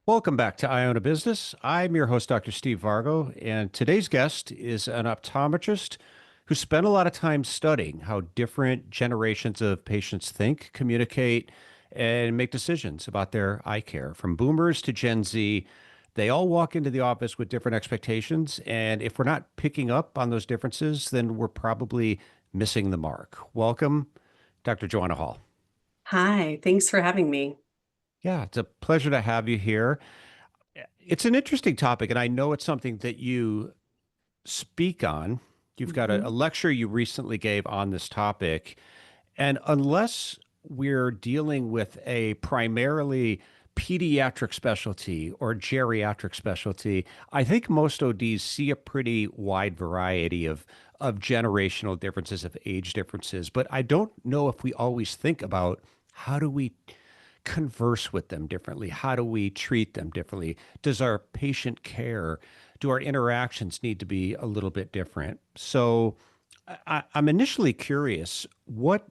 Welcome back to Iona Business. I'm your host, Dr. Steve Vargo, and today's guest is an optometrist who spent a lot of time studying how different generations of patients think, communicate, and make decisions about their eye care. From boomers to Gen Z, they all walk into the office with different expectations, and if we're not picking up on those differences, then we're probably missing the mark. Welcome, Dr. Joanna Hall. Hi, thanks for having me. Yeah, it's a pleasure to have you here. It's an interesting topic, and I know it's something that you speak on. You've got a Mhm. lecture you recently gave on this topic. And unless we're dealing with a primarily pediatric specialty or geriatric specialty, I think most ODs see a pretty wide variety of generational differences, of age differences. But I don't know if we always think about how do we converse with them differently? How do we treat them differently? Does our patient care, do our interactions need to be a little bit different? So I'm initially curious, what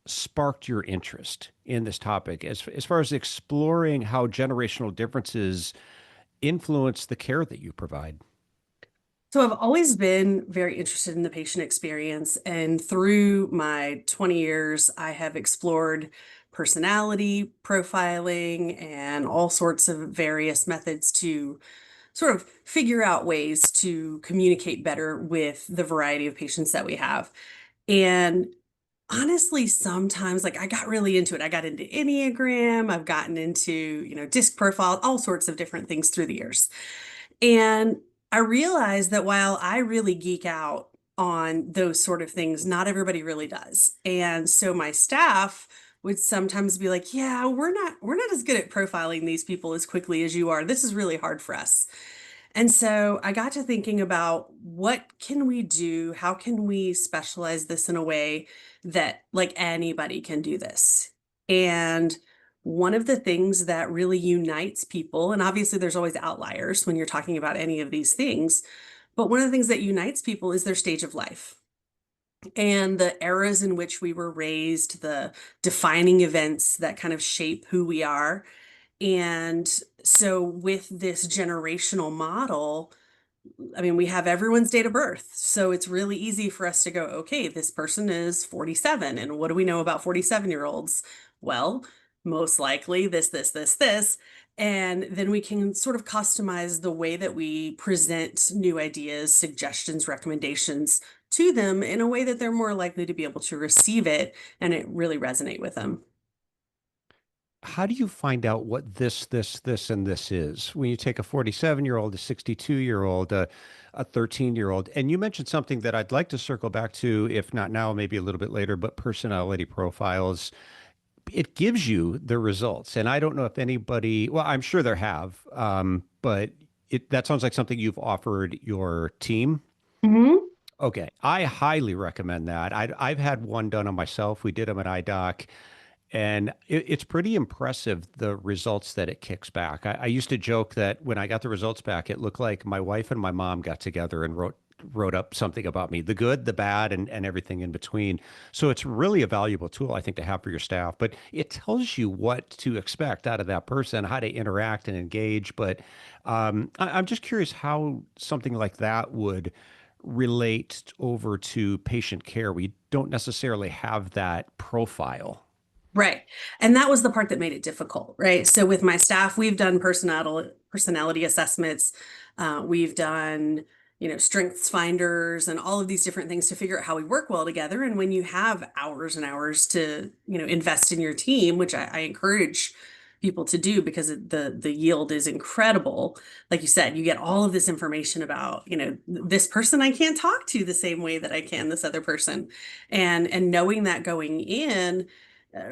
sparked your interest in this topic as far as exploring how generational differences influence the care that you provide? So I've always been very interested in the patient experience, and through my 20 years, I have explored personality profiling and all sorts of various methods to sort of figure out ways to communicate better with the variety of patients that we have. And honestly, sometimes like I got really into it. I got into Enneagram, I've gotten into, disc profile, all sorts of different things through the years. And I realized that while I really geek out on those sort of things, not everybody really does. And so my staff would sometimes be like, "Yeah, we're not as good at profiling these people as quickly as you are. This is really hard for us." And so I got to thinking about what can we do? How can we specialize this in a way that like anybody can do this? And one of the things that really unites people, and obviously there's always outliers when you're talking about any of these things, but one of the things that unites people is their stage of life and the eras in which we were raised, the defining events that kind of shape who we are. And so with this generational model, I mean, we have everyone's date of birth. So it's really easy for us to go, okay, this person is 47. And what do we know about 47-year-olds? Well, most likely this. And then we can sort of customize the way that we present new ideas, suggestions, recommendations to them in a way that they're more likely to be able to receive it and it really resonate with them. How do you find out what this, and this is when you take a 47-year-old, a 62-year-old, a 13-year-old? And you mentioned something that I'd like to circle back to, if not now, maybe a little bit later, but personality profiles. It gives you the results. And I don't know if anybody, well, I'm sure there have, but that sounds like something you've offered your team. Hmm. Okay. I highly recommend that. I've had one done on myself. We did them at iDoc. And it's pretty impressive, the results that it kicks back. I used to joke that when I got the results back, it looked like my wife and my mom got together and wrote up something about me, the good, the bad, and everything in between. So it's really a valuable tool, I think, to have for your staff. But it tells you what to expect out of that person, how to interact and engage. But I'm just curious how something like that would relate over to patient care. We don't necessarily have that profile. Right. And that was the part that made it difficult, right? So with my staff, we've done personality assessments. We've done, strengths finders and all of these different things to figure out how we work well together. And when you have hours and hours to, invest in your team, which I encourage people to do because the yield is incredible. Like you said, you get all of this information about, this person I can't talk to the same way that I can this other person. And knowing that going in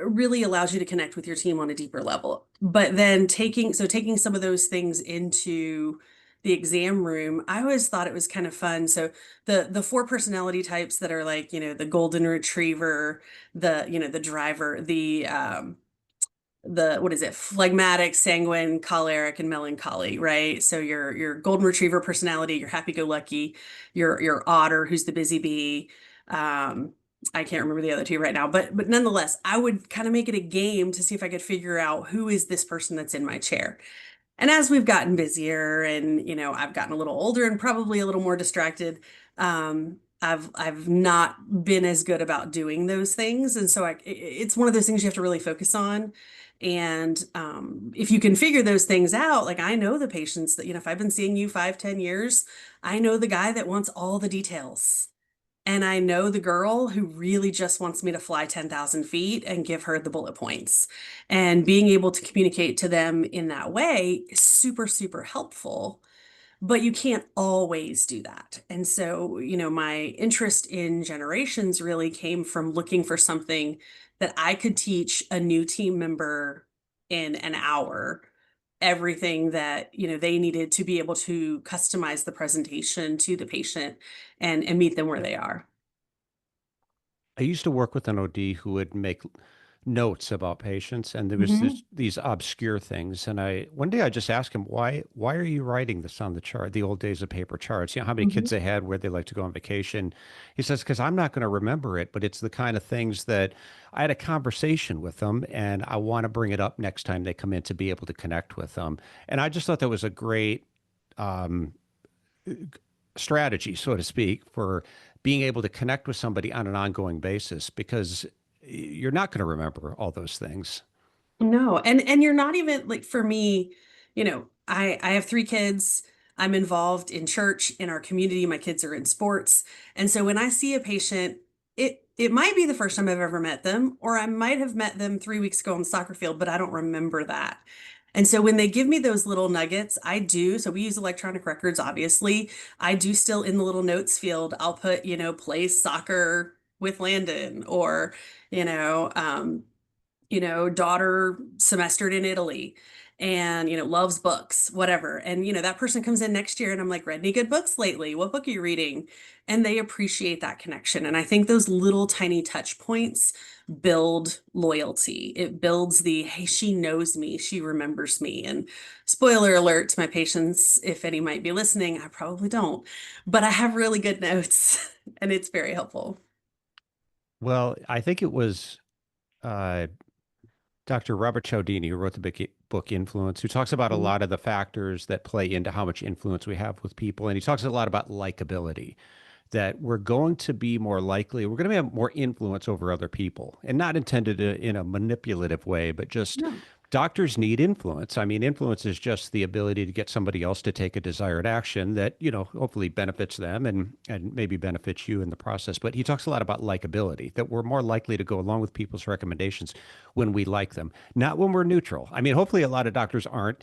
really allows you to connect with your team on a deeper level. But then taking some of those things into the exam room, I always thought it was kind of fun. So the four personality types that are like, the golden retriever, the driver, the what is it? Phlegmatic, sanguine, choleric, and melancholy, right? So your golden retriever personality, your happy-go-lucky, your otter, who's the busy bee. Um, I can't remember the other two right now, but nonetheless, I would kind of make it a game to see if I could figure out who is this person that's in my chair. And as we've gotten busier and, I've gotten a little older and probably a little more distracted, I've not been as good about doing those things. And so it's one of those things you have to really focus on. And if you can figure those things out, like I know the patients that, if I've been seeing you 5, 10 years, I know the guy that wants all the details. And I know the girl who really just wants me to fly 10,000 feet and give her the bullet points. And being able to communicate to them in that way is super, super helpful. But you can't always do that. And so, my interest in generations really came from looking for something that I could teach a new team member in an hour everything that they needed to be able to customize the presentation to the patient and meet them where they are. I used to work with an OD who would make notes about patients, and there was Hmm. these obscure things. And I one day I just asked him, why are you writing this on the chart? The old days of paper charts. You know how many Hmm. kids they had, where they like to go on vacation. He says, because I'm not going to remember it, but it's the kind of things that I had a conversation with them, and I want to bring it up next time they come in to be able to connect with them. And I just thought that was a great um, strategy, so to speak, for being able to connect with somebody on an ongoing basis because you're not going to remember all those things. No, and you're not even like for me, I have 3 kids. I'm involved in church, in our community. My kids are in sports. And so when I see a patient, it might be the first time I've ever met them, or I might have met them 3 weeks ago on the soccer field, but I don't remember that. And so when they give me those little nuggets, I do. So we use electronic records, obviously. I do still in the little notes field, I'll put, plays soccer with Landon or, you know, um, daughter semestered in Italy and, loves books, whatever. And, that person comes in next year and I'm like, read any good books lately? What book are you reading? And they appreciate that connection. And I think those little tiny touch points build loyalty. It builds the, hey, she knows me, she remembers me. And spoiler alert to my patients, if any might be listening, I probably don't, but I have really good notes and it's very helpful. Well, I think it was uh, Dr. Robert Cialdini who wrote the book Influence, who talks about a Mhm. lot of the factors that play into how much influence we have with people. And he talks a lot about likability, that we're going to be more likely, we're going to have more influence over other people, and not intended in a manipulative way, but just No. doctors need influence. I mean, influence is just the ability to get somebody else to take a desired action that, hopefully benefits them and maybe benefits you in the process. But he talks a lot about likability, that we're more likely to go along with people's recommendations when we like them, not when we're neutral. I mean, hopefully a lot of doctors aren't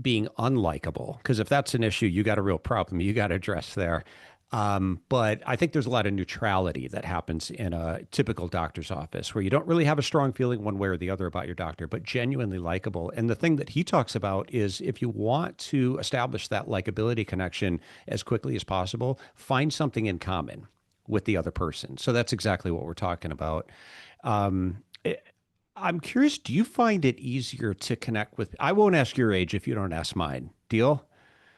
being unlikable, because if that's an issue, you got a real problem you got to address there. But I think there's a lot of neutrality that happens in a typical doctor's office where you don't really have a strong feeling one way or the other about your doctor, but genuinely likable. And the thing that he talks about is if you want to establish that likability connection as quickly as possible, find something in common with the other person. So that's exactly what we're talking about. Um, I'm curious, do you find it easier to connect with? I won't ask your age if you don't ask mine. Deal?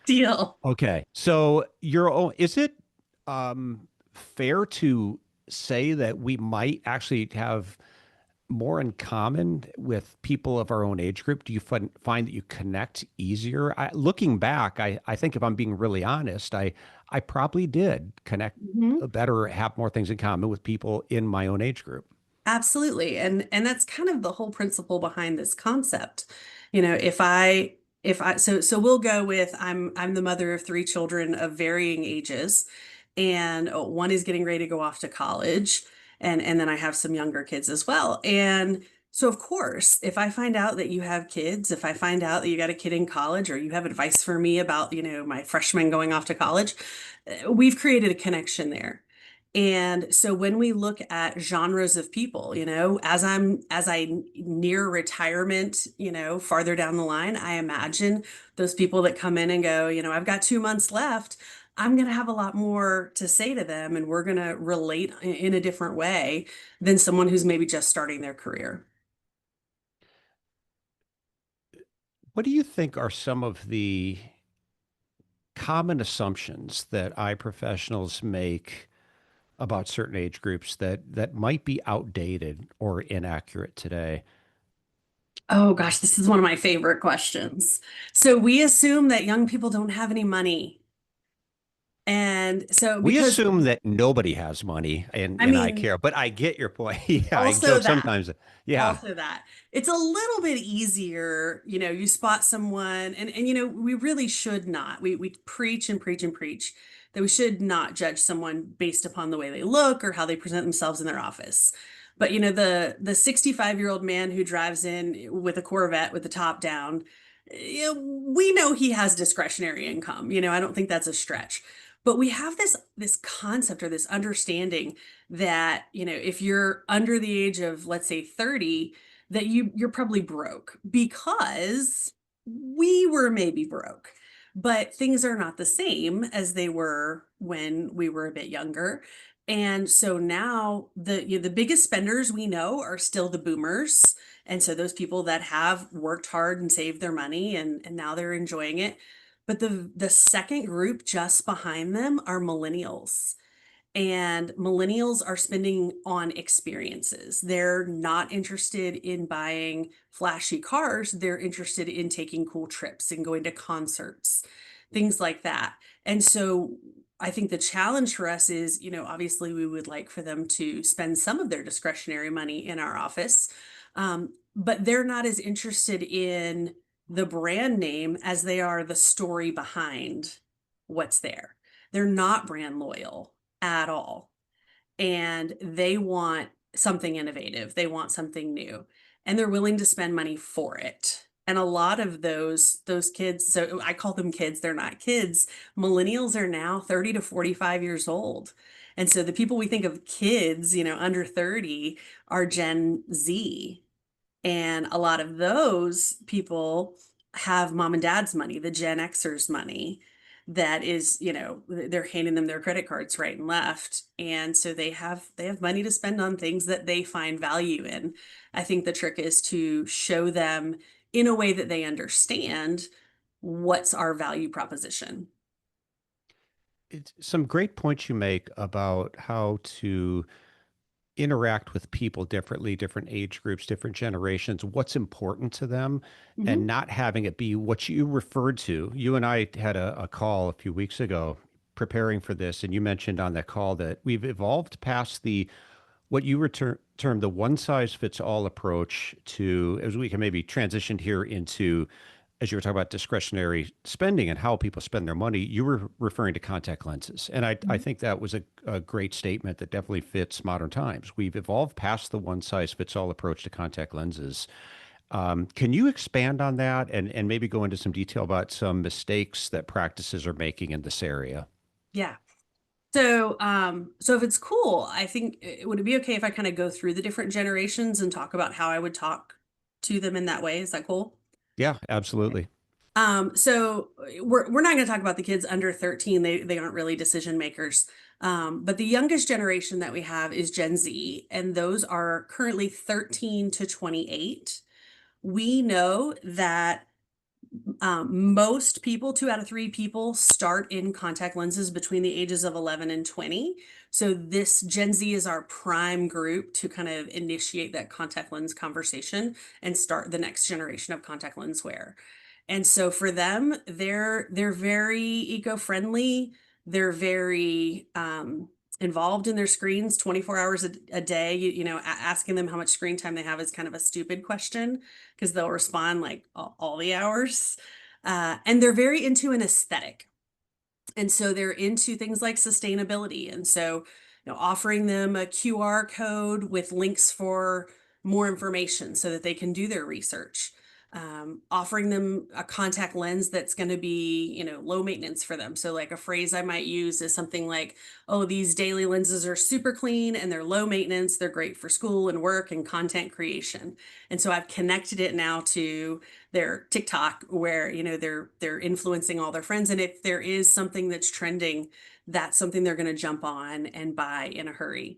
Deal. Okay. So your own, is it fair to say that we might actually have more in common with people of our own age group? Do you find that you connect easier? Looking back, I think if I'm being really honest, I probably did connect better, have more things in common with people in my own age group. Absolutely. And that's kind of the whole principle behind this concept. If I so we'll go with I'm the mother of 3 children of varying ages and one is getting ready to go off to college and then I have some younger kids as well. And so of course, if I find out that you have kids, if I find out that you got a kid in college or you have advice for me about, my freshman going off to college, we've created a connection there. And so when we look at genres of people, as I near retirement, farther down the line, I imagine those people that come in and go, I've got 2 months left. I'm going to have a lot more to say to them, and we're going to relate in a different way than someone who's maybe just starting their career. What do you think are some of the common assumptions that eye professionals make about certain age groups that might be outdated or inaccurate today? Oh gosh, this is one of my favorite questions. So we assume that young people don't have any money. And so We because assume that nobody has money I in eye mean, care, but I get your point. Yeah, I also joke that. sometimes. Yeah. Also that. It's a little bit easier, you spot someone and we really should not. We preach and preach and preach that we should not judge someone based upon the way they look or how they present themselves in their office. But the 65-year-old man who drives in with a Corvette with the top down, we know he has discretionary income. I don't think that's a stretch. But we have this concept or this understanding that, if you're under the age of, let's say, 30, that you're probably broke because we were maybe broke. But things are not the same as they were when we were a bit younger. And so now the biggest spenders we know are still the boomers. And so those people that have worked hard and saved their money and now they're enjoying it. But the second group just behind them are millennials. And millennials are spending on experiences. They're not interested in buying flashy cars. They're interested in taking cool trips and going to concerts, things like that. And so I think the challenge for us is, obviously we would like for them to spend some of their discretionary money in our office, but they're not as interested in the brand name as they are the story behind what's there. They're not brand loyal at all. And they want something innovative, they want something new, and they're willing to spend money for it. And a lot of those kids, so I call them kids, they're not kids. Millennials are now 30 to 45 years old. And so the people we think of kids, under 30 are Gen Z. And a lot of those people have mom and dad's money, the Gen Xers money that is, they're handing them their credit cards right and left. And so they have money to spend on things that they find value in. I think the trick is to show them in a way that they understand what's our value proposition. It's some great points you make about how to interact with people differently, different age groups, different generations, what's important to them, and Mhm. not having it be what you referred to. You and I had a call a few weeks ago preparing for this, and you mentioned on that call that we've evolved past the what you termed the one size fits all approach to, as we can maybe transition here into, as you were talking about discretionary spending and how people spend their money, you were referring to contact lenses. And I think that was a great statement that definitely fits modern times. We've evolved past the one size fits all approach to contact lenses. Can you expand on that and maybe go into some detail about some mistakes that practices are making in this area? Yeah. So if it's cool, I think would it be okay if I kind of go through the different generations and talk about how I would talk to them in that way? Is that cool? Yeah, Okay. absolutely. So we're not going to talk about the kids under 13. They aren't really decision makers. But the youngest generation that we have is Gen Z, and those are currently 13 to 28. We know that most people, 2 out of 3 people, start in contact lenses between the ages of 11 and 20. So this Gen Z is our prime group to kind of initiate that contact lens conversation and start the next generation of contact lens wear. And so for them, they're very eco-friendly. They're very involved in their screens 24 hours a day. Asking them how much screen time they have is kind of a stupid question because they'll respond like all the hours. And they're very into an aesthetic. And so they're into things like sustainability. And so, offering them a QR code with links for more information so that they can do their research. Offering them a contact lens that's going to be, low maintenance for them. So, like a phrase I might use is something like, oh, these daily lenses are super clean and they're low maintenance. They're great for school and work and content creation. And so I've connected it now to their TikTok where they're influencing all their friends, and if there is something that's trending, that's something they're going to jump on and buy in a hurry.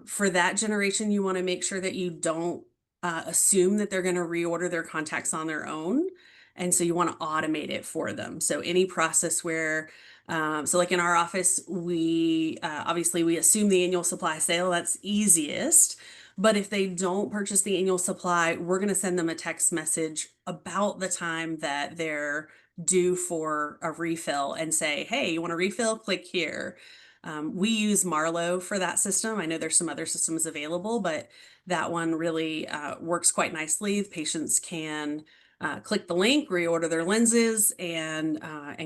For that generation, you want to make sure that you don't assume that they're going to reorder their contacts on their own, and so you want to automate it for them. So any process where so like in our office, we obviously we assume the annual supply sale, that's easiest. But if they don't purchase the annual supply, we're going to send them a text message about the time that they're due for a refill and say, hey, you want a refill? Click here. We use Marlowe for that system. I know there's some other systems available, but that one really works quite nicely. The patients can click the link, reorder their lenses, and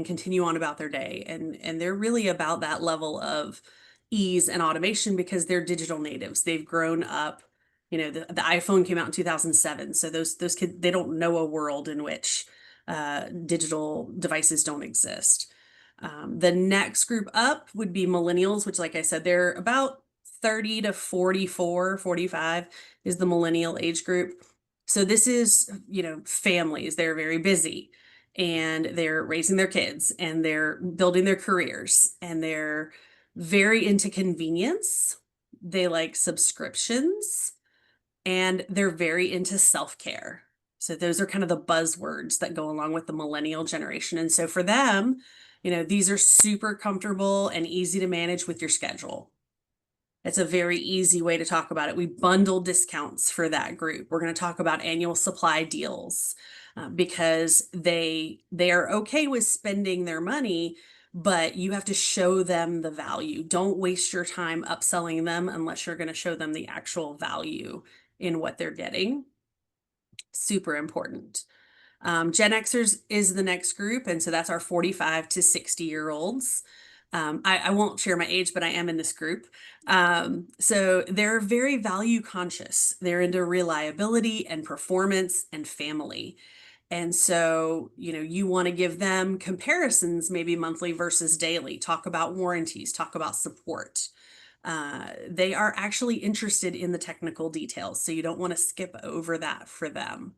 continue on about their day. And they're really about that level of ease and automation because they're digital natives. They've grown up. The iPhone came out in 2007, so those kids, they don't know a world in which digital devices don't exist. The next group up would be millennials, which, like I said, they're about 30 to 44, 45 is the millennial age group. So this is, families. They're very busy and they're raising their kids and they're building their careers and they're very into convenience. They like subscriptions and they're very into self-care. So those are kind of the buzzwords that go along with the millennial generation. And so for them, these are super comfortable and easy to manage with your schedule. It's a very easy way to talk about it. We bundle discounts for that group. We're going to talk about annual supply deals because they are okay with spending their money, but you have to show them the value. Don't waste your time upselling them unless you're going to show them the actual value in what they're getting. Super important. Gen Xers is the next group, and so that's our 45 to 60-year-olds. I won't share my age, but I am in this group. So they're very value conscious. They're into reliability and performance and family. And so, you want to give them comparisons, maybe monthly versus daily, talk about warranties, talk about support. They are actually interested in the technical details, so you don't want to skip over that for them.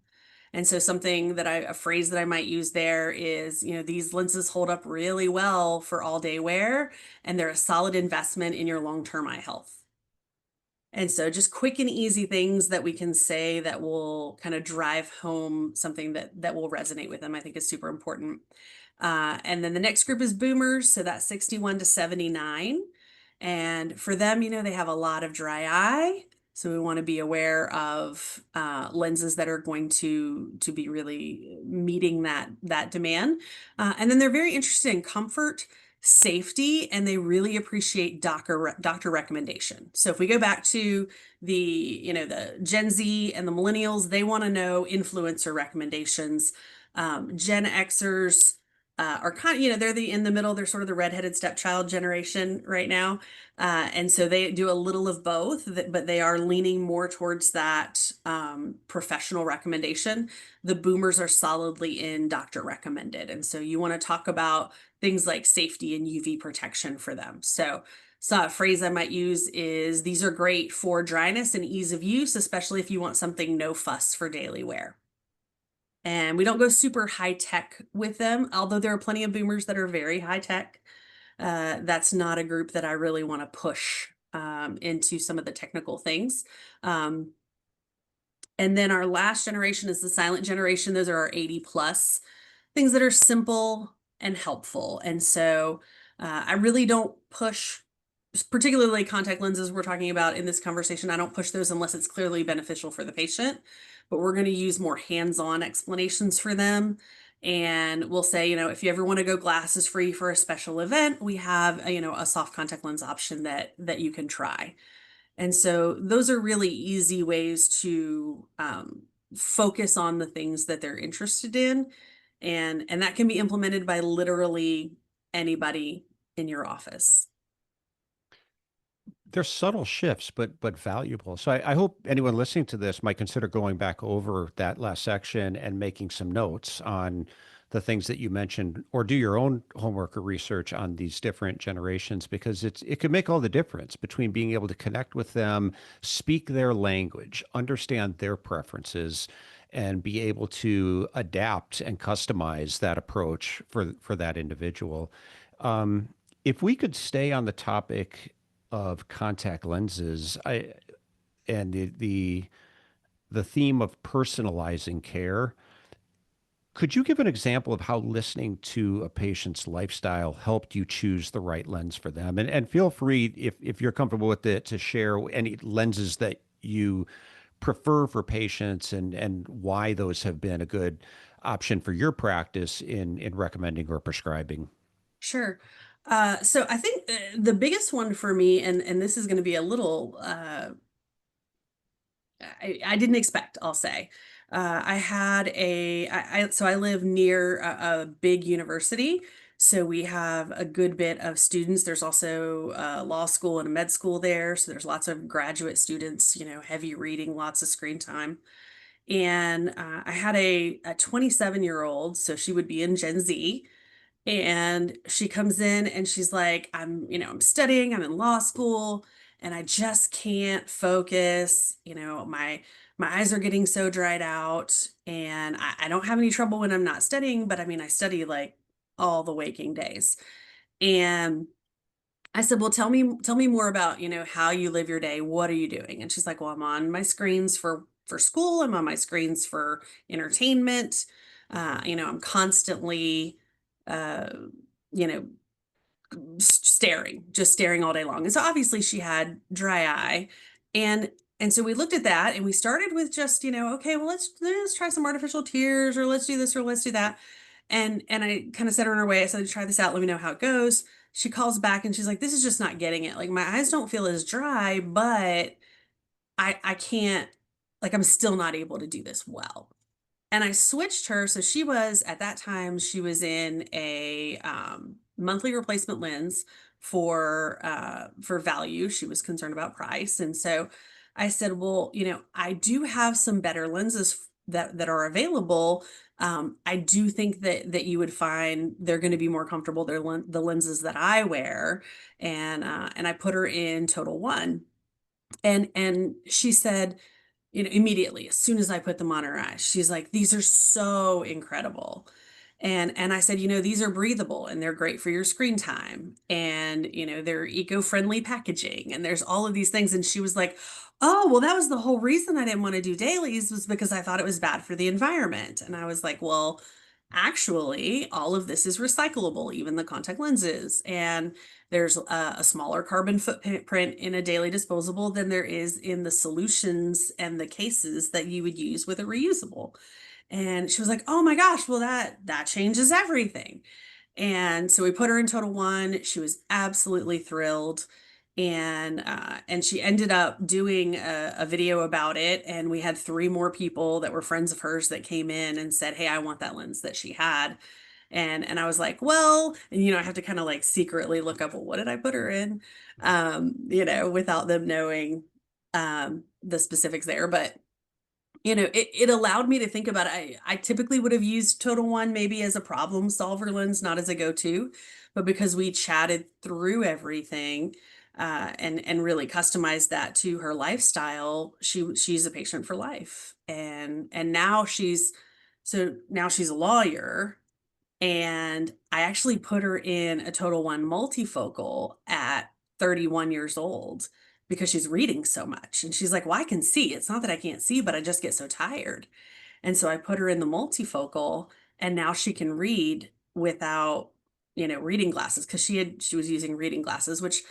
And so a phrase that I might use there is, these lenses hold up really well for all day wear, and they're a solid investment in your long-term eye health. And so just quick and easy things that we can say that will kind of drive home something that will resonate with them, I think is super important. And then the next group is boomers. So that's 61 to 79. And for them, they have a lot of dry eye. So we want to be aware of lenses that are going to be really meeting that demand. And then they're very interested in comfort, safety, and they really appreciate doctor recommendation. So if we go back to the Gen Z and the millennials, they want to know influencer recommendations. Gen Xers are kind of, they're in the middle. They're sort of the redheaded stepchild generation right now. And so they do a little of both, but they are leaning more towards that professional recommendation. The boomers are solidly in doctor recommended. And so you want to talk about things like safety and UV protection for them. So a phrase I might use is, these are great for dryness and ease of use, especially if you want something no fuss for daily wear. And we don't go super high tech with them, although there are plenty of boomers that are very high tech. That's not a group that I really want to push into some of the technical things. And then our last generation is the silent generation. Those are our 80 plus, things that are simple and helpful. And so I really don't push, particularly contact lenses we're talking about in this conversation. I don't push those unless it's clearly beneficial for the patient, but we're going to use more hands-on explanations for them. And we'll say, if you ever want to go glasses free for a special event, we have, a soft contact lens option that you can try. And so those are really easy ways to focus on the things that they're interested in. And that can be implemented by literally anybody in your office. They're subtle shifts, but valuable. So I hope anyone listening to this might consider going back over that last section and making some notes on the things that you mentioned, or do your own homework or research on these different generations, because it could make all the difference between being able to connect with them, speak their language, understand their preferences, and be able to adapt and customize that approach for that individual. If we could stay on the topic of contact lenses, and the theme of personalizing care, could you give an example of how listening to a patient's lifestyle helped you choose the right lens for them? And feel free, if you're comfortable with it, to share any lenses that you prefer for patients and why those have been a good option for your practice in recommending or prescribing. Sure. So I think the biggest one for me, and this is going to be a little I didn't expect, I'll say. I had so I live near a big university. So we have a good bit of students. There's also law school and a med school there. So there's lots of graduate students, heavy reading, lots of screen time. And I had a 27-year-old, so she would be in Gen Z, and she comes in and she's like, I'm studying, I'm in law school, and I just can't focus. My eyes are getting so dried out, and I don't have any trouble when I'm not studying, but I mean, I study like all the waking days. And I said, well, tell me more about, how you live your day. What are you doing? And she's like, well, I'm on my screens for school. I'm on my screens for entertainment. I'm constantly, uh, you know, staring, just staring all day long. And so obviously she had dry eye. And so we looked at that and we started with just, okay, well, let's try some artificial tears, or let's do this, or let's do that. And I kind of set her on her way. I said, try this out, let me know how it goes. She calls back and she's like, this is just not getting it. Like, my eyes don't feel as dry, but I can't, like, I'm still not able to do this well. And I switched her. So she was, at that time, she was in a monthly replacement lens for value. She was concerned about price. And so I said, well, I do have some better lenses that are available. I do think that you would find they're going to be more comfortable. The lenses that I wear. And I put her in Total One. And she said, immediately, as soon as I put them on her eyes, she's like, these are so incredible. And I said, these are breathable and they're great for your screen time. And, they're eco-friendly packaging and there's all of these things. And she was like, oh, well, that was the whole reason I didn't want to do dailies, was because I thought it was bad for the environment. And I was like, well, actually, all of this is recyclable, even the contact lenses. And there's a smaller carbon footprint in a daily disposable than there is in the solutions and the cases that you would use with a reusable. And she was like, "Oh my gosh, well that changes everything." And so we put her in Total One. She was absolutely thrilled. And she ended up doing a video about it. And we had three more people that were friends of hers that came in and said, "Hey, I want that lens that she had." And I was like, well, and I have to kind of like secretly look up, well, what did I put her in? Without them knowing the specifics there. But it allowed me to think about it. I typically would have used Total One maybe as a problem solver lens, not as a go-to, but because we chatted through everything and really customized that to her lifestyle, she's a patient for life. And now she's a lawyer, and I actually put her in a Total One multifocal at 31 years old because she's reading so much. And she's like, well, I can see. It's not that I can't see, but I just get so tired. And so I put her in the multifocal, and now she can read without, reading glasses, because she was using reading glasses, which,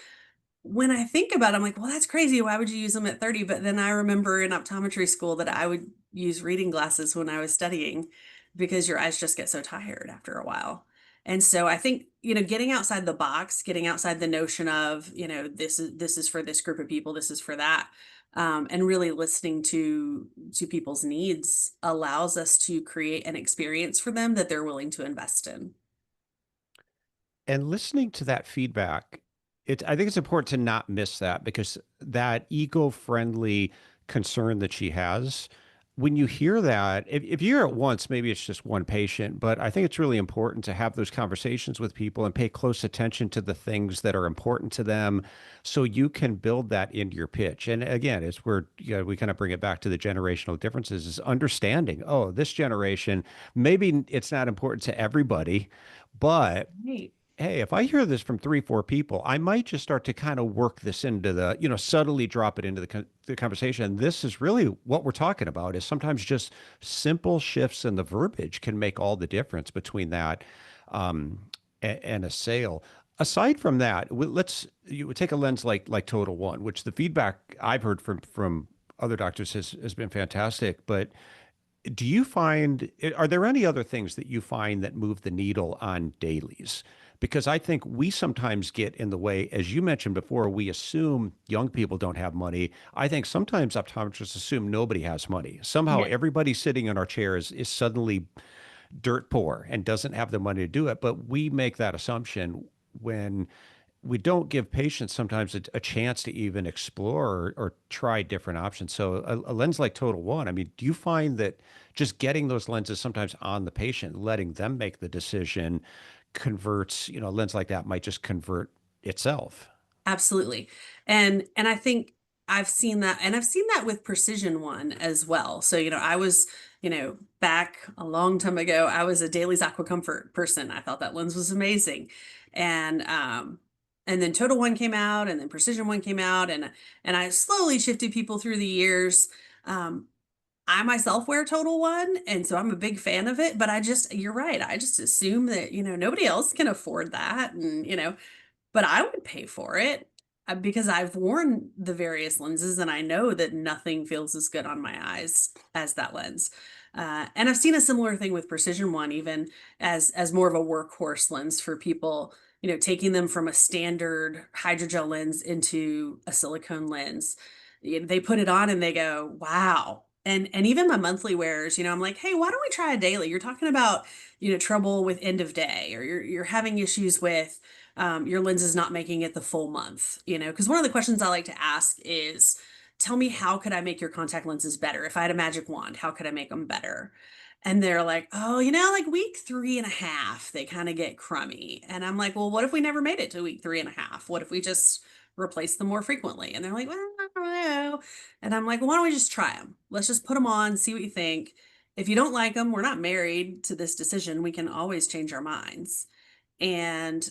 when I think about it, I'm like, well, that's crazy. Why would you use them at 30? But then I remember in optometry school that I would use reading glasses when I was studying, because your eyes just get so tired after a while. And so I think, getting outside the box, getting outside the notion of, this is for this group of people, this is for that, and really listening to people's needs allows us to create an experience for them that they're willing to invest in. And listening to that feedback, I think it's important to not miss that, because that eco-friendly concern that she has, when you hear that, if you hear it once, maybe it's just one patient, but I think it's really important to have those conversations with people and pay close attention to the things that are important to them so you can build that into your pitch. And again, it's where we kind of bring it back to the generational differences, is understanding, oh, this generation, maybe it's not important to everybody, but Right. hey, if I hear this from three, four people, I might just start to kind of work this into subtly drop it into the conversation. And this is really what we're talking about, is sometimes just simple shifts in the verbiage can make all the difference between that and a sale. Aside from that, let's you take a lens like Total One, which the feedback I've heard from other doctors has been fantastic. But do you find, are there any other things that you find that move the needle on dailies? Because I think we sometimes get in the way, as you mentioned before, we assume young people don't have money. I think sometimes optometrists assume nobody has money. Somehow Yeah. everybody sitting in our chairs is suddenly dirt poor and doesn't have the money to do it. But we make that assumption when we don't give patients sometimes a chance to even explore or try different options. So a lens like Total One, I mean, do you find that just getting those lenses sometimes on the patient, letting them make the decision converts, a lens like that might just convert itself? Absolutely. And I think I've seen that, and I've seen that with Precision One as well. So, I was, back a long time ago, I was a Dailies Aqua Comfort person. I thought that lens was amazing. And then Total One came out, and then Precision One came out, and I slowly shifted people through the years. Um, I myself wear Total One, and so I'm a big fan of it, but you're right. I just assume that, nobody else can afford that. And, but I would pay for it because I've worn the various lenses and I know that nothing feels as good on my eyes as that lens. And I've seen a similar thing with Precision One, even as more of a workhorse lens for people, taking them from a standard hydrogel lens into a silicone lens. They put it on and they go, wow. And even my monthly wearers, I'm like, hey, why don't we try a daily? You're talking about, trouble with end of day, or you're having issues with your lens is not making it the full month, because one of the questions I like to ask is, tell me, how could I make your contact lenses better? If I had a magic wand, how could I make them better? And they're like, oh, like week 3.5, they kind of get crummy. And I'm like, well, what if we never made it to week 3.5? What if we just replace them more frequently? And they're like, well, I don't know. And I'm like, well, why don't we just try them? Let's just put them on, see what you think. If you don't like them, we're not married to this decision. We can always change our minds. And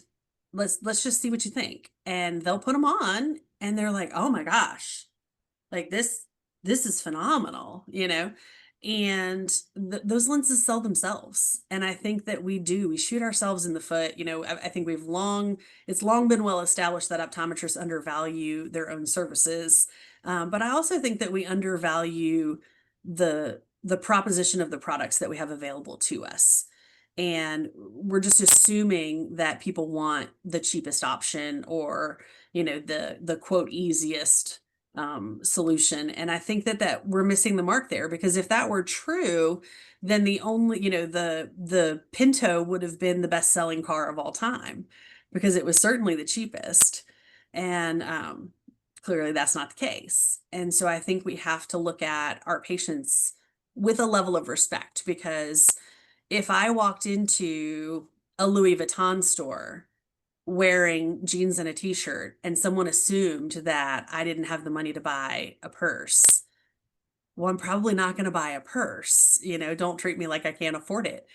let's just see what you think. And they'll put them on and they're like, oh my gosh, like this is phenomenal, and those lenses sell themselves. And I think that we shoot ourselves in the foot. I think it's long been well established that optometrists undervalue their own services. But I also think that we undervalue the proposition of the products that we have available to us. And we're just assuming that people want the cheapest option, or, the quote easiest solution. And I think that we're missing the mark there, because if that were true, then the only, the Pinto would have been the best selling car of all time, because it was certainly the cheapest. And clearly that's not the case. And so I think we have to look at our patients with a level of respect, because if I walked into a Louis Vuitton store wearing jeans and a t-shirt and someone assumed that I didn't have the money to buy a purse, well, I'm probably not going to buy a purse. Don't treat me like I can't afford it.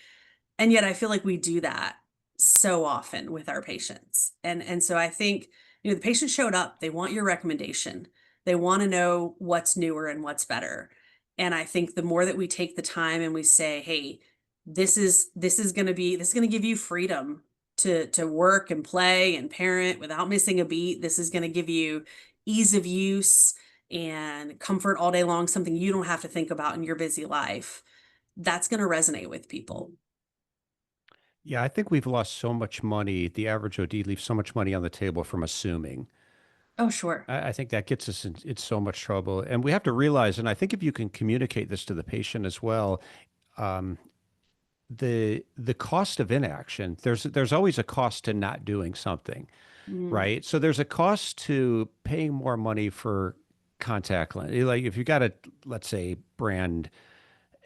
And yet I feel like we do that so often with our patients. And so I think, the patient showed up, they want your recommendation. They want to know what's newer and what's better. And I think the more that we take the time and we say, hey, this is going to give you freedom to work and play and parent without missing a beat. This is going to give you ease of use and comfort all day long, something you don't have to think about in your busy life. That's going to resonate with people. Yeah, I think we've lost so much money. The average OD leaves so much money on the table from assuming. Oh, sure. I think that gets us in so much trouble. And we have to realize, and I think if you can communicate this to the patient as well, um, the cost of inaction, there's always a cost to not doing something, Mm, right? So there's a cost to paying more money for contact lens. Like if you got a, let's say, brand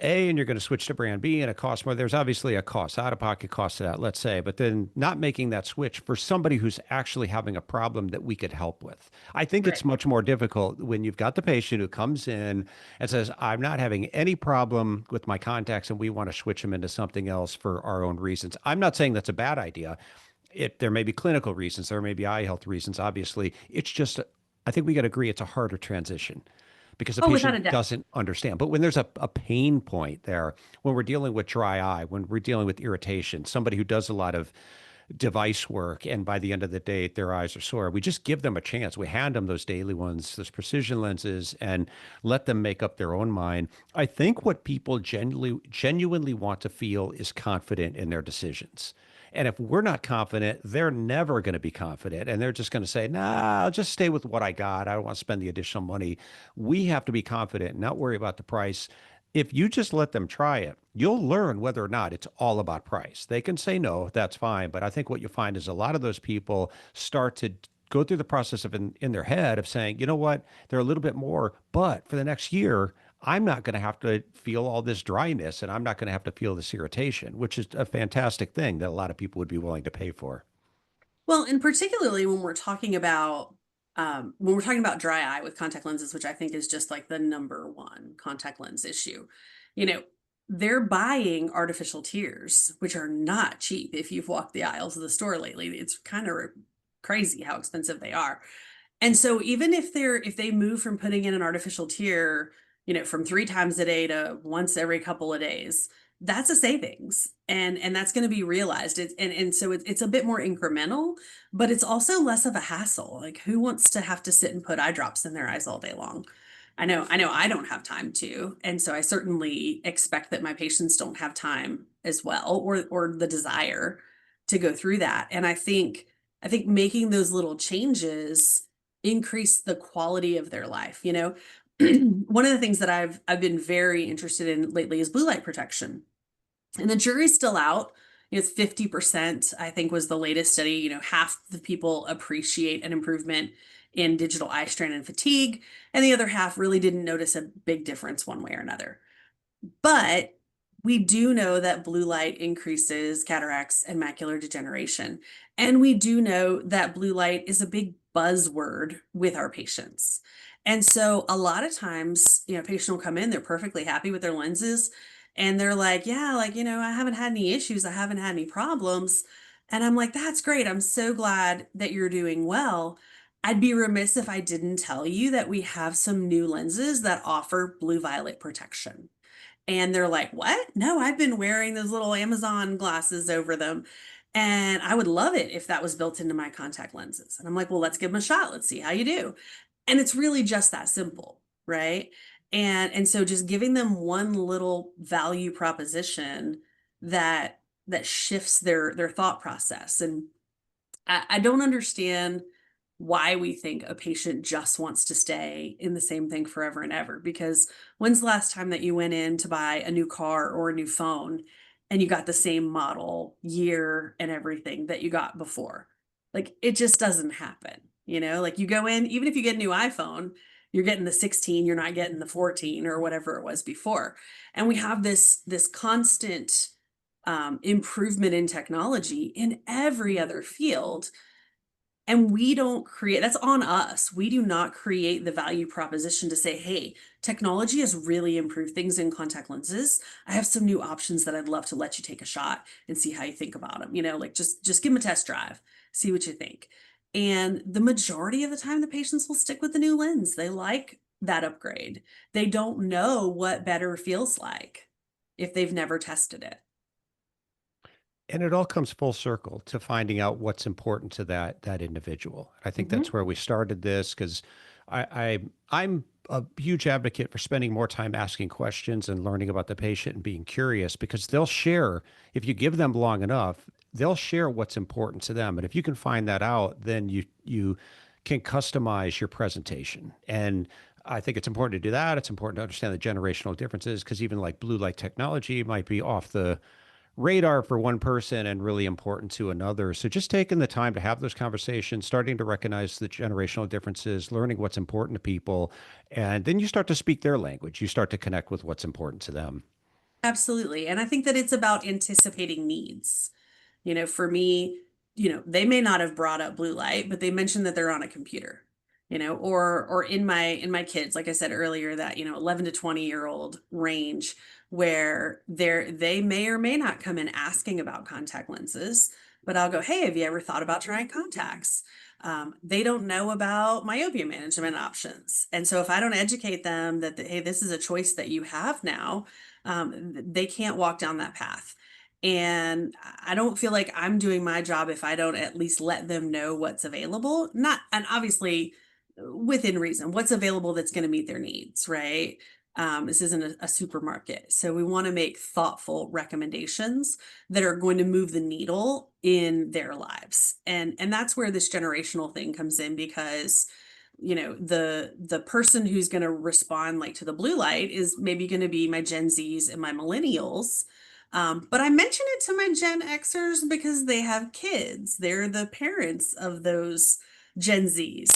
A and you're going to switch to brand B and it costs more, there's obviously a cost, out of pocket cost to that, let's say, but then not making that switch for somebody who's actually having a problem that we could help with. I think right. it's much more difficult when you've got the patient who comes in and says, I'm not having any problem with my contacts and we want to switch them into something else for our own reasons. I'm not saying that's a bad idea. There may be clinical reasons, there may be eye health reasons, obviously. It's just, I think we got to agree it's a harder transition because the Oh, without a patient doubt. doesn't understand. But when there's a pain point there, when we're dealing with dry eye, when we're dealing with irritation, somebody who does a lot of device work. And by the end of the day, their eyes are sore. We just give them a chance. We hand them those daily ones, those precision lenses, and let them make up their own mind. I think what people genuinely want to feel is confident in their decisions. And if we're not confident, they're never going to be confident. And they're just going to say, nah, I'll just stay with what I got. I don't want to spend the additional money. We have to be confident and not worry about the price. If you just let them try it, you'll learn whether or not it's all about price. They can say no, that's fine. But I think what you find is a lot of those people start to go through the process of in their head of saying, you know what, they're a little bit more, but for the next year, I'm not going to have to feel all this dryness and I'm not going to have to feel this irritation, which is a fantastic thing that a lot of people would be willing to pay for. Well, and particularly when we're talking about dry eye with contact lenses, which I think is just like the number one contact lens issue, you know, they're buying artificial tears, which are not cheap. If you've walked the aisles of the store lately, it's kind of crazy how expensive they are. And so even if they move from putting in an artificial tear, from 3 times a day to once every couple of days, that's a savings. And that's going to be realized. And so it's a bit more incremental, but it's also less of a hassle. Like who wants to have to sit and put eye drops in their eyes all day long? I know I don't have time to. And so I certainly expect that my patients don't have time as well, or the desire to go through that. And I think making those little changes increase the quality of their life. One of the things that I've been very interested in lately is blue light protection. And the jury's still out. It's 50%, I think was the latest study. Half the people appreciate an improvement in digital eye strain and fatigue, and the other half really didn't notice a big difference one way or another. But we do know that blue light increases cataracts and macular degeneration. And we do know that blue light is a big buzzword with our patients. And so a lot of times, a patient will come in, they're perfectly happy with their lenses. And they're like, yeah, like, I haven't had any issues. I haven't had any problems. And I'm like, that's great. I'm so glad that you're doing well. I'd be remiss if I didn't tell you that we have some new lenses that offer blue violet protection. And they're like, what? No, I've been wearing those little Amazon glasses over them. And I would love it if that was built into my contact lenses. And I'm like, well, let's give them a shot. Let's see how you do. And it's really just that simple, right? And so just giving them one little value proposition that shifts their thought process. And I don't understand why we think a patient just wants to stay in the same thing forever and ever. Because when's the last time that you went in to buy a new car or a new phone and you got the same model, year, and everything that you got before? Like it just doesn't happen. Like you go in, even if you get a new iPhone, you're getting the 16, you're not getting the 14 or whatever it was before. And we have this constant improvement in technology in every other field, and we don't create, that's on us. We do not create the value proposition to say, hey, technology has really improved things in contact lenses. I have some new options that I'd love to let you take a shot and see how you think about them. Like just give them a test drive, see what you think. And the majority of the time, the patients will stick with the new lens. They like that upgrade. They don't know what better feels like if they've never tested it. And it all comes full circle to finding out what's important to that individual. I think Mhm. that's where we started this because I'm a huge advocate for spending more time asking questions and learning about the patient and being curious because they'll share if you give them long enough, they'll share what's important to them. And if you can find that out, then you can customize your presentation. And I think it's important to do that. It's important to understand the generational differences because even like blue light technology might be off the radar for one person and really important to another. So just taking the time to have those conversations, starting to recognize the generational differences, learning what's important to people, and then you start to speak their language. You start to connect with what's important to them. Absolutely. And I think that it's about anticipating needs. For me, they may not have brought up blue light, but they mentioned that they're on a computer, or in my kids, like I said earlier, that, 11 to 20-year-old range where they may or may not come in asking about contact lenses, but I'll go, hey, have you ever thought about trying contacts? They don't know about myopia management options. And so if I don't educate them that, hey, this is a choice that you have now, they can't walk down that path. And I don't feel like I'm doing my job if I don't at least let them know what's available. Not, and obviously within reason, what's available that's going to meet their needs, right? This isn't a supermarket. So we want to make thoughtful recommendations that are going to move the needle in their lives. And that's where this generational thing comes in, because the person who's going to respond like to the blue light is maybe going to be my Gen Zs and my millennials. But I mention it to my Gen Xers because they have kids. They're the parents of those Gen Zs.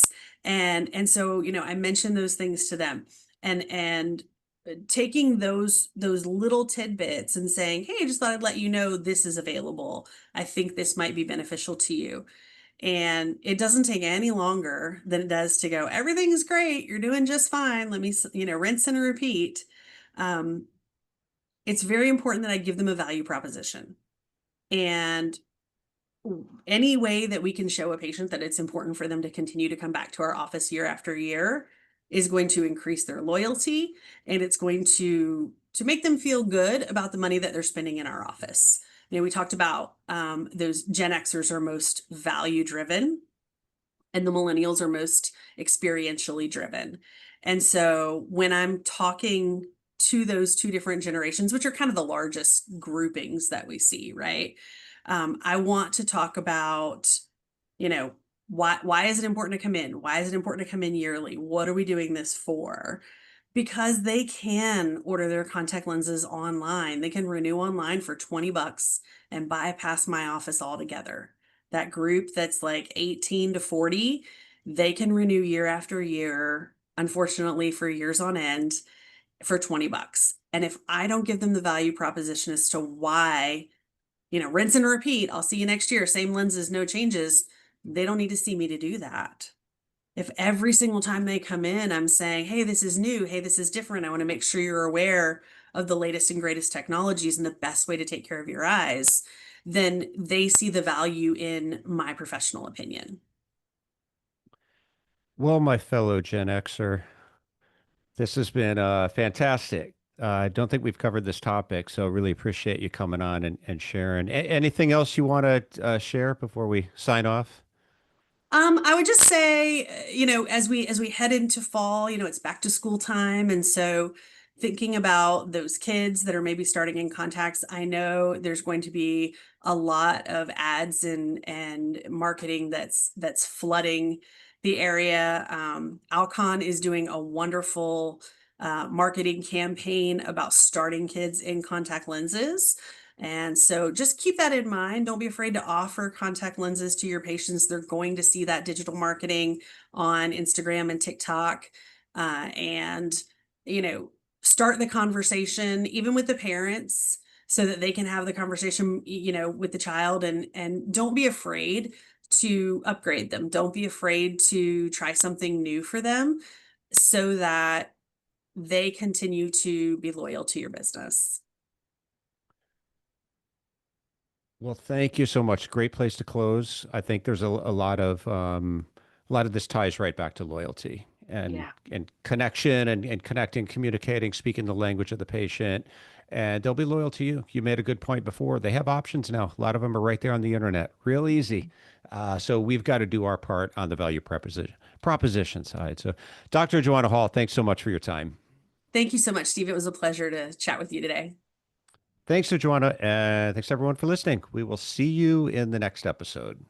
And so, I mention those things to them, and taking those little tidbits and saying, "Hey, I just thought I'd let you know this is available. I think this might be beneficial to you." And it doesn't take any longer than it does to go, "Everything's great. You're doing just fine. Let me, rinse and repeat." Um, it's very important that I give them a value proposition. And any way that we can show a patient that it's important for them to continue to come back to our office year after year is going to increase their loyalty, and it's going to make them feel good about the money that they're spending in our office. We talked about those Gen Xers are most value driven and the millennials are most experientially driven. And so when I'm talking to those two different generations, which are kind of the largest groupings that we see, right? I want to talk about, you know, why is it important to come in? Why is it important to come in yearly? What are we doing this for? Because they can order their contact lenses online. They can renew online for 20 bucks and bypass my office altogether. That group that's like 18 to 40, they can renew year after year, unfortunately, for years on end for 20 bucks. And if I don't give them the value proposition as to why, rinse and repeat, I'll see you next year, same lenses, no changes, they don't need to see me to do that. If every single time they come in, I'm saying, "Hey, this is new. Hey, this is different. I want to make sure you're aware of the latest and greatest technologies and the best way to take care of your eyes," then they see the value in my professional opinion. Well, my fellow Gen Xer, this has been fantastic. I don't think we've covered this topic, so really appreciate you coming on and sharing. Anything else you want to share before we sign off? I would just say, as we head into fall, it's back to school time, and so thinking about those kids that are maybe starting in contacts, I know there's going to be a lot of ads and marketing that's flooding the area. Alcon is doing a wonderful marketing campaign about starting kids in contact lenses. And so just keep that in mind. Don't be afraid to offer contact lenses to your patients. They're going to see that digital marketing on Instagram and TikTok. And, you know, start the conversation, even with the parents, so that they can have the conversation, with the child, and don't be afraid to upgrade them. Don't be afraid to try something new for them so that they continue to be loyal to your business. Well, thank you so much. Great place to close. I think there's a lot of this ties right back to loyalty Yeah. and connection and connecting, communicating, speaking the language of the patient, and they'll be loyal to you. You made a good point before. They have options now. A lot of them are right there on the internet, real easy. So we've got to do our part on the value proposition side. So, Dr. Joanna Hall, thanks so much for your time. Thank you so much, Steve. It was a pleasure to chat with you today. Thanks to Joanna, and thanks everyone for listening. We will see you in the next episode.